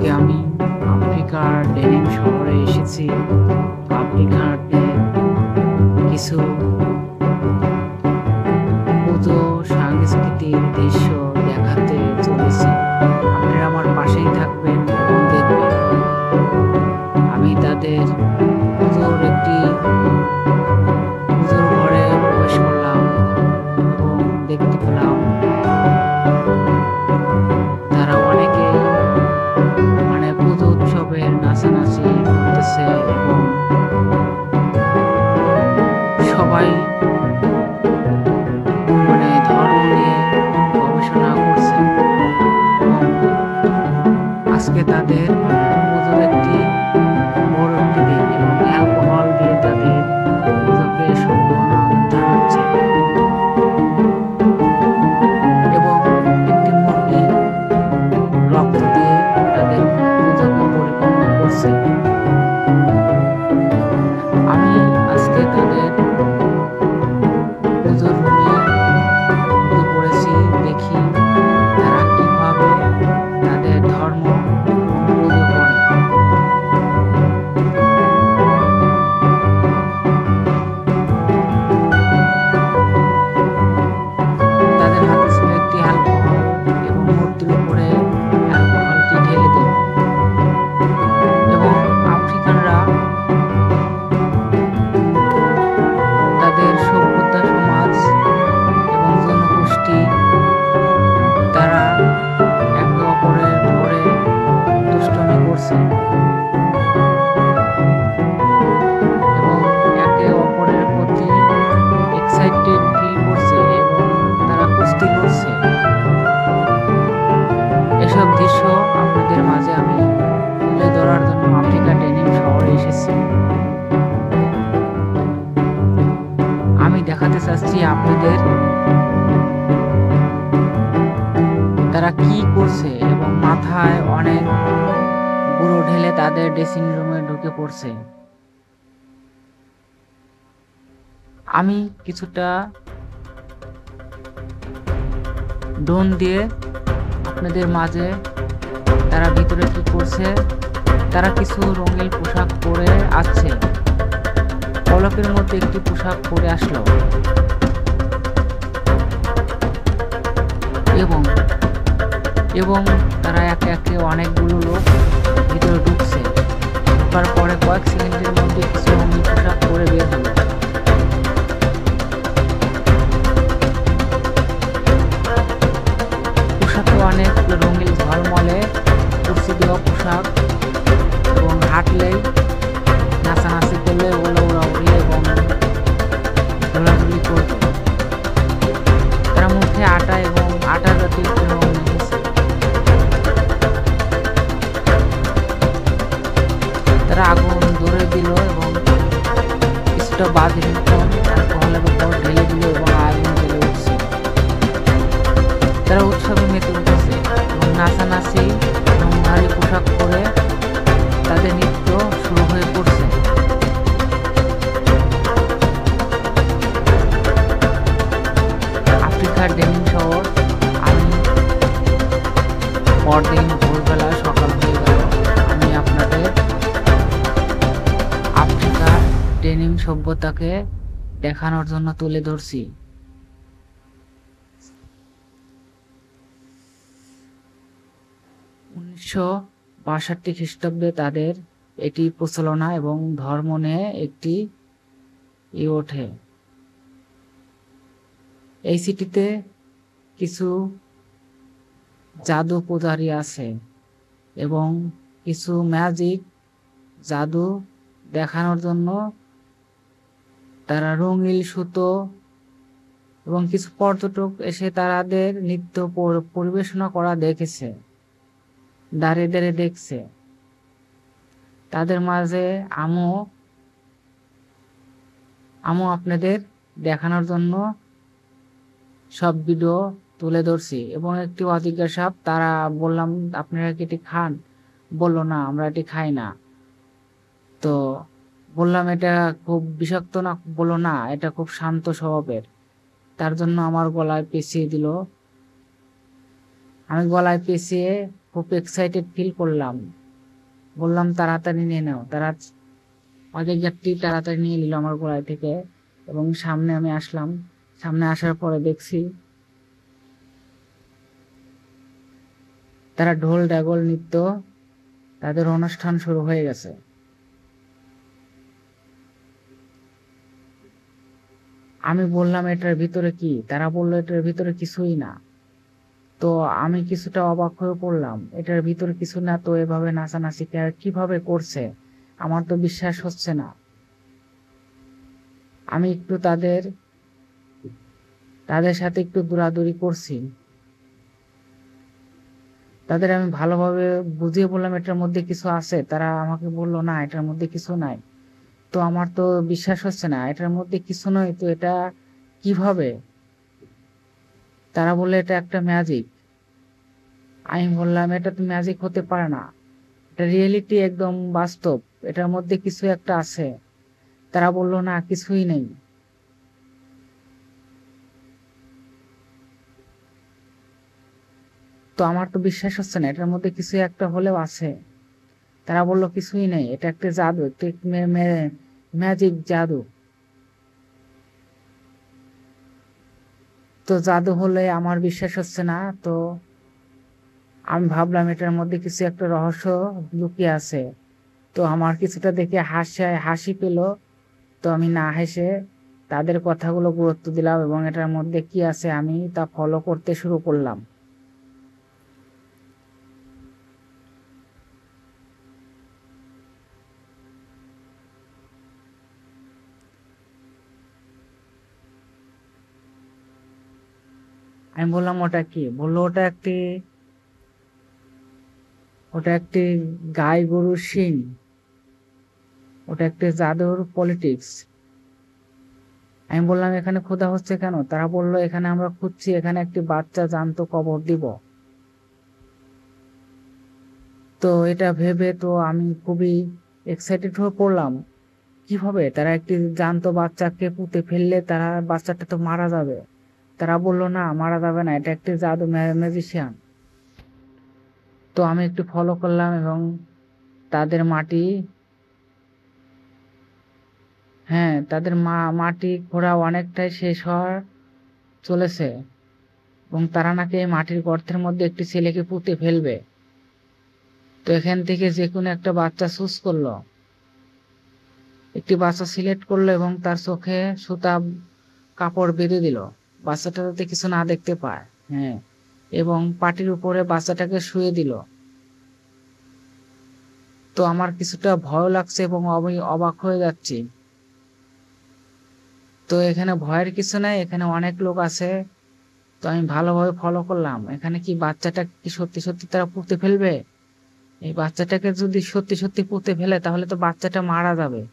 আজকে আমি আফ্রিকার ডেনিম শহরে এসেছি। আফ্রিকাতে কিছু পুজো সাংস্কৃতিক দৃশ্য দেখাতে চলেছি। আপনারা আমার পাশেই থাকবেন এবং দেখবেন। আমি তাদের পুজোর ঘরে প্রবেশ করলাম এবং দেখতে পেলাম তারা অনেকে পুজো উৎসবে নাচানাচি করতেছে এবং সবাই ধর্ম নিয়ে গবেষণা করছে এবং আজকে তাদের পুজোর বড় একটি দিন এবং অ্যালকোহল দিয়ে তাদের পুজোকে সম্পূর্ণ জানাচ্ছে এবং একটি মুরগির রক্ত দিয়ে তাদের পুজোকে পরিপূর্ণ করছে। আমি আজকে তাদের পুজোর রুমে ঢুকে পড়েছি, দেখি তারা কিভাবে তাদের ধর্ম পুজো করে। তাদের হাতে ছিল একটি অ্যালকোহল এবং মূর্তির উপরে অ্যালকোহলটি ঢেলে দিল এবং আফ্রিকানরা তাদের সভ্যতা সমাজ এবং জনগোষ্ঠী তারা একে অপরের ধরে দুষ্টমি করছে এবং একে অপরের প্রতি এক্সাইটেড ফিল করছে এবং তারা কুস্তি করছে। এসব দৃশ্য আপনাদের মাঝে আমি তুলে ধরার জন্য আফ্রিকা ডেনিম শহরে এসেছি। আমি দেখাতে চাচ্ছি আপনাদের তারা কি করছে এবং মাথায় অনেক গুঁড়ো ঢেলে তাদের ড্রেসিং রুমে ঢুকে পড়ছে। আমি কিছুটা ড্রোন দিয়ে আপনাদের মাঝে তারা ভিতরে কি করছে, তারা কিছু রঙিন পোশাক পরে আসছে। পলকের মধ্যে একটি পোশাক পরে আসলো এবং তারা একে একে অনেকগুলো লোক ভিতরে ঢুকছে। ঢোকার পরে কয়েক সেকেন্ডের মধ্যে কিছু রঙিন পোশাক পরে বের হলো। পোশাকে অনেক রঙিন ঝলমলে কুর্সি দেওয়া পোশাক এবং হাঁটলেই নাচানাচি করলে ওড়াউড়ি এবং দৌড়াদৌড়ি করবে। তারা মুখে আটা এবং আটার রং মেখেছে। তারা আগুন ধরে দিল এবং কিছুটা বাদ অ্যালকোহলের উপর ঢেলে দিল এবং আগুন জ্বলে উঠছে। তারা উৎসবে মেতে উঠেছে এবং নাচানাচি এবং ভারী পোশাক পরে তাদের নৃত্য শুরু হয়ে পড়ছে। আফ্রিকার ডেনিম শহর। আমি পরদিন ভোরবেলা সকাল হয়ে গেল, আমি আপনাদের আফ্রিকার ডেনিম সভ্যতাকে দেখানোর জন্য তুলে ধরছি। 1962 খ্রিস্টাব্দে তাদের এটি প্রচলনা এবং ধর্ম নিয়ে একটি ওঠে। এই সিটিতে কিছু জাদু পূজারী আছে এবং কিছু ম্যাজিক জাদু দেখানোর জন্য তারা রঙিন সুতো এবং কিছু পর্যটক এসে তাদের নৃত্য পরিবেশনা করা দেখেছে, দাঁড়িয়ে দাঁড়িয়ে দেখছে। তাদের মাঝে আমও আপনাদের দেখানোর জন্য সব ভিডিও তুলে ধরছি এবং একটি অজিজ্ঞা সাপ। তারা বললাম আপনারা কি এটি খান? বললো না, আমরা এটি খাই না। তো বললাম এটা খুব বিষাক্ত না? বললো না, এটা খুব শান্ত স্বভাবের। তার জন্য আমার গলায় পেঁচিয়ে দিল। আমি গলায় পেঁচিয়ে খুব এক্সাইটেড ফিল করলাম। বললাম তাড়াতাড়ি নিয়ে নাও। তারা অর্ধেক যাত্রী তাড়াতাড়ি নিয়ে নিল আমার গোড়ায় থেকে, এবং সামনে আমি আসলাম। সামনে আসার পরে দেখছি তারা ঢোল ঢাকল নৃত্য, তাদের অনুষ্ঠান শুরু হয়ে গেছে। আমি বললাম এটার ভিতরে কি? তারা বললো এটার ভিতরে কিছুই না। তো আমি কিছুটা অবাক হয়ে পড়লাম, এটার ভিতরে কিছু না তো এভাবে নাচানাচি কিভাবে করছে? আমার তো বিশ্বাস হচ্ছে না। আমি একটু তাদের সাথে একটু দৌড়াদৌড়ি করছি। তাদের আমি ভালোভাবে বুঝিয়ে বললাম এটার মধ্যে কিছু আছে। তারা আমাকে বললো না, এটার মধ্যে কিছু নাই। তো আমার তো বিশ্বাস হচ্ছে না, এটার মধ্যে কিছু নয় তো এটা কিভাবে? তারা বললো এটা একটা ম্যাজিক। আমি বললাম এটা তো ম্যাজিক হতে পারে না, এটা রিয়েলিটি, একদম বাস্তব, এটার মধ্যে কিছু একটা আছে। তারা বললো না, কিছুই নেই। তো আমার তো বিশ্বাস হচ্ছে না, এটার মধ্যে কিছু একটা হলেও আছে। তারা বললো কিছুই নেই, এটা একটা জাদু, একটা ম্যাজিক জাদু। তো জাদু হলে আমার বিশ্বাস হচ্ছে না। তো আমি ভাবলাম এটার মধ্যে কিছু একটা রহস্য লুকিয়ে আছে। তো আমার কিছুটা দেখে হাসি পেল। তো আমি না হেসে তাদের কথাগুলো গুরুত্ব দিলাম, এবং এটার মধ্যে কি আছে আমি তা ফলো করতে শুরু করলাম। আমি বললাম ওটা কি? বললো ওটা একটি গাই গরুর শিং, ওটা একটি জাদুর পলিটিক্স। আমি বললাম এখানে খোদা হচ্ছে কেন? তারা বললো এখানে আমরা খুঁজছি, এখানে একটি বাচ্চা জ্যান্ত কবর দিব। তো এটা ভেবে তো আমি খুবই এক্সাইটেড হয়ে পড়লাম। কিভাবে তারা একটি জ্যান্ত বাচ্চাকে পুঁতে ফেললে তারা বাচ্চাটা তো মারা যাবে। তারা বললো না, মারা যাবে না, এটা একটি জাদু ম্যাজিশিয়ান। তো আমি একটু ফলো করলাম, এবং তাদের মাটি, হ্যাঁ, তাদের মাটি খোঁড়া অনেকটাই শেষ হওয়ার চলেছে, এবং তারা নাকি এই মাটির গর্তের মধ্যে একটি ছেলেকে পুঁতে ফেলবে। তো এখান থেকে যে কোনো একটা বাচ্চা চুজ করলো, একটি বাচ্চা সিলেক্ট করলো, এবং তার চোখে সুতা কাপড় বেঁধে দিল, বাচ্চাটা যাতে কিছু না দেখতে পায়। হ্যাঁ, এবং পাটির উপরে বাচ্চাটাকে শুয়ে দিল। তো আমার কিছুটা ভয় লাগছে, এবং আমি অবাক হয়ে যাচ্ছি। তো এখানে ভয়ের কিছু নাই, এখানে অনেক লোক আছে। তো আমি ভালোভাবে ফলো করলাম, এখানে কি বাচ্চাটা কি সত্যি সত্যি তারা পুঁতে ফেলবে? এই বাচ্চাটাকে যদি সত্যি সত্যি পুঁতে ফেলে তাহলে তো বাচ্চাটা মারা যাবে।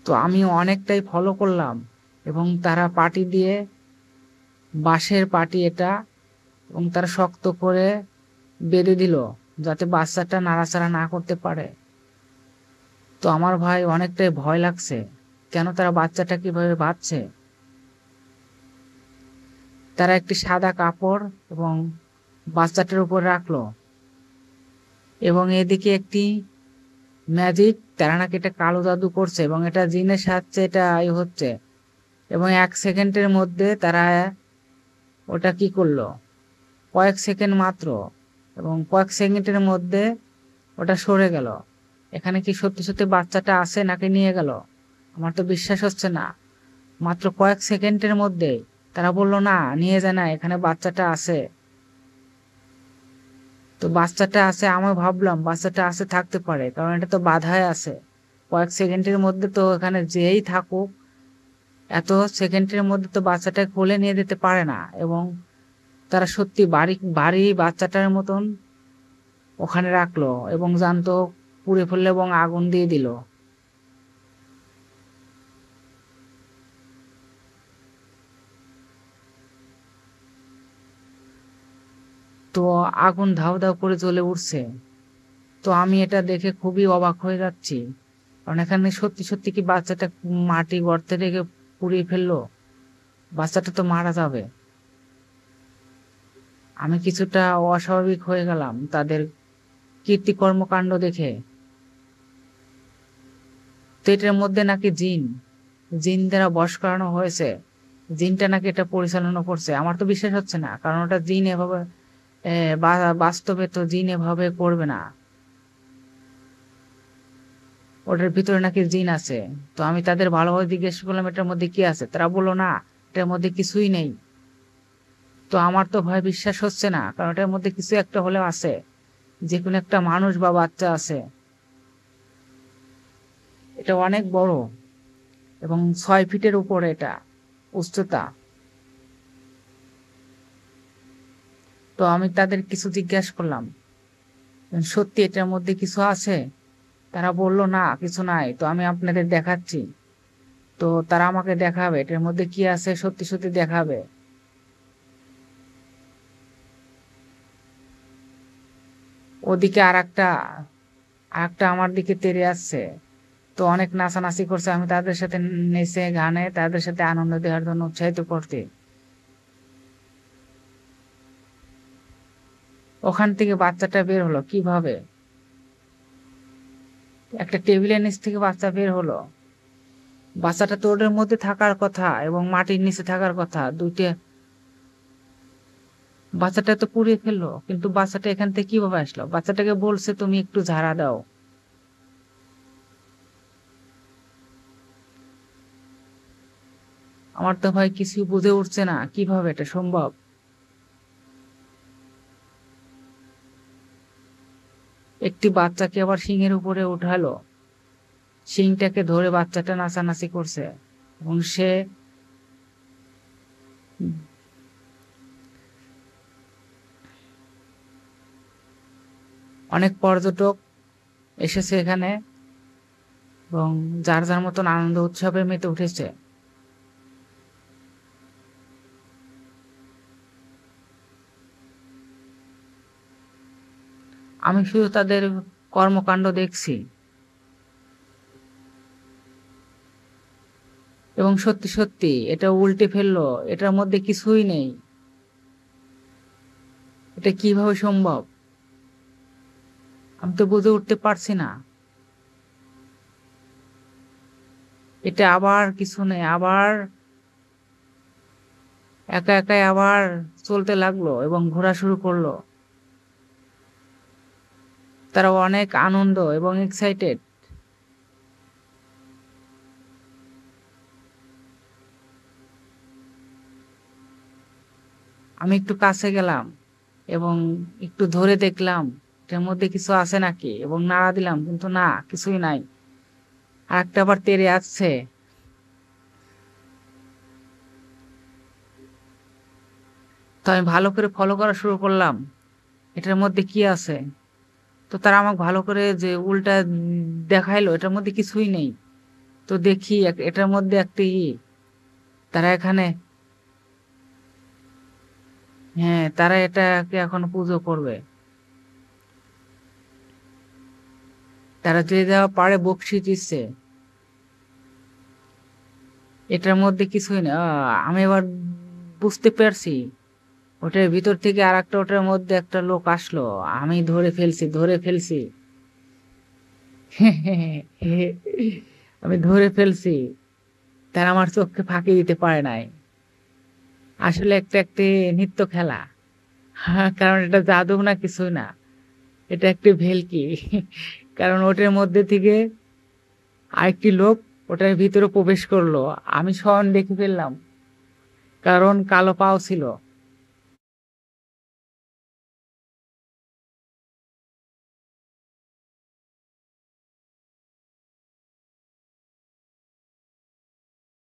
তো আমি অনেকটাই ফলো করলাম, এবং তারা পাটি দিয়ে, বাঁশের পাটি এটা, এবং তারা শক্ত করে বেঁধে দিল যাতে বাচ্চাটা নাড়াচাড়া না করতে পারে। তো আমার ভাই অনেকটাই ভয় লাগছে, কেন তারা বাচ্চাটা কিভাবে বাঁধছে? তারা একটি সাদা কাপড় এবং বাচ্চাটার উপর রাখলো, এবং এদিকে একটি ম্যাজিক, তারা নাকি এটা কালো জাদু করছে, এবং এটা জিনের সাহায্যে এটা হচ্ছে। এবং 1 সেকেন্ডের মধ্যে তারা ওটা কি করলো, কয়েক সেকেন্ড মাত্র, এবং কয়েক সেকেন্ডের মধ্যে ওটা সরে গেল। এখানে কি সত্যি সত্যি বাচ্চাটা আছে নাকি নিয়ে গেল? আমার তো বিশ্বাস হচ্ছে না। মাত্র কয়েক সেকেন্ডের মধ্যে তারা বললো না, নিয়ে যায় না, এখানে বাচ্চাটা আছে। তো বাচ্চাটা আছে, আমি ভাবলাম বাচ্চাটা আছে, থাকতে পারে, কারণ এটা তো বাধায় আছে। কয়েক সেকেন্ডের মধ্যে তো এখানে যেই থাকুক, এত সেকেন্ডের মধ্যে তো বাচ্চাটা কোলে নিয়ে যেতে পারে না। এবং তারা সত্যি বাড়ি বাড়ি বাচ্চাটার মতন ওখানে রাখলো, এবং জ্যান্ত পুড়ে ফেললো, এবং আগুন দিয়ে দিল। তো আগুন ধাউ ধাউ করে জ্বলে উঠছে। তো আমি এটা দেখে খুবই অবাক হয়ে যাচ্ছি, কারণ এখানে সত্যি সত্যি কি বাচ্চাটা মাটি গর্তে রেখে পুড়িয়ে ফেললো? বাচ্চাটা তো মারা যাবে। আমি কিছুটা অস্বাভাবিক হয়ে গেলাম তাদের কীর্তিকর্মকাণ্ড দেখে। তো এটার মধ্যে নাকি জিন দ্বারা বশ করানো হয়েছে, জিনটা নাকি এটা পরিচালনা করছে। আমার তো বিশ্বাস হচ্ছে না, কারণ ওটা জিন এভাবে বাস্তবে তো জিন এভাবে করবে না। ওটার ভিতরে নাকি জিন আছে। তো আমি তাদের ভালোভাবে জিজ্ঞেস করলাম এটার মধ্যে কি আছে, তারা বললো না এটার মধ্যে কিছুই নেই। তো আমার তো ভয় বিশ্বাস হচ্ছে না, কারণ এটার মধ্যে কিছু একটা হলেও আছে, যে কোনো একটা মানুষ বা বাচ্চা আছে। এটা অনেক বড় এবং 6 ফিটের উপরে এটা উচ্চতা। তো আমি তাদের কিছু জিজ্ঞাসা করলাম সত্যি এটার মধ্যে কিছু আছে। তারা বলল না কিছু নাই। তো আমি আপনাদের দেখাচ্ছি। তো তারা আমাকে দেখাবে এটার মধ্যে কি আছে, সত্যি সত্যি দেখাবে। ওদিকে আর একটা আমার দিকে তেড়ে আসছে। তো অনেক নাচানাচি করছে, আমি তাদের সাথে নেচে গানে তাদের সাথে আনন্দ দেওয়ার জন্য উৎসাহিত করতে। ওখান থেকে বাচ্চাটা বের হলো কিভাবে? একটা টেবিলের নিচ থেকে বাচ্চা বের হলো। বাচ্চাটা তো ওদের মধ্যে থাকার কথা এবং মাটির নিচে থাকার কথা দুইটা। বাচ্চাটা তো পুড়িয়ে ফেললো, কিন্তু বাচ্চাটা এখান থেকে কিভাবে আসলো? বাচ্চাটাকে বলছে তুমি একটু ঝাড়া দাও। আমার তো ভাই কিছুই বুঝে উঠছে না কিভাবে এটা সম্ভব। একটি বাচ্চাকে আবার শিংয়ের উপরে উঠালো, শিংটাকে ধরে বাচ্চাটা নাচানাচি করছে এবং সে অনেক পর্যটক এসেছে এখানে এবং যার যার মতন আনন্দ উৎসবে মেতে উঠেছে। আমি শুধু তাদের কর্মকাণ্ড দেখছি এবং সত্যি সত্যি এটা উল্টে ফেললো, এটার মধ্যে কিছুই নেই। এটা কিভাবে সম্ভব আমি তো বুঝে উঠতে পারছি না। এটা আবার কিছু নেই, আবার একা একাই আবার চলতে লাগলো এবং ঘোরা শুরু করলো। তারা অনেক আনন্দ এবং এক্সাইটেড। আমি একটু কাছে গেলাম এবং একটু ধরে দেখলাম এটার মধ্যে কিছু আছে নাকি, এবং নাড়া দিলাম, কিন্তু না, কিছুই নাই। আর একটা আবার তেড়ে আসছে। তো আমি ভালো করে ফলো করা শুরু করলাম এটার মধ্যে কি আছে। তো তারা আমাকে ভালো করে যে উল্টা দেখাইলো এটার মধ্যে কিছুই নেই। তো দেখি এটার মধ্যে একটি তারা এখানে, হ্যাঁ, তারা এটাকে এখন পুজো করবে। তারা যে যা পারে বকশিশ দিচ্ছে। এটার মধ্যে কিছুই না। আমি এবার বুঝতে পারছি ওটার ভিতর থেকে আর একটা, ওটার মধ্যে একটা লোক আসলো। আমি ধরে ফেলছি। আমি ধরে ফেলছি। তারা আমার চোখকে ফাঁকি দিতে পারে নাই। আসলে একটি নৃত্য খেলা। হ্যাঁ, কারণ এটা জাদু না, কিছুই না। এটা একটি ভেলকি। কারণ ওটার মধ্যে থেকে আরেকটি লোক ওটার ভিতরে প্রবেশ করলো। আমি স্বয়ং দেখে ফেললাম, কারণ কালো পাও ছিল।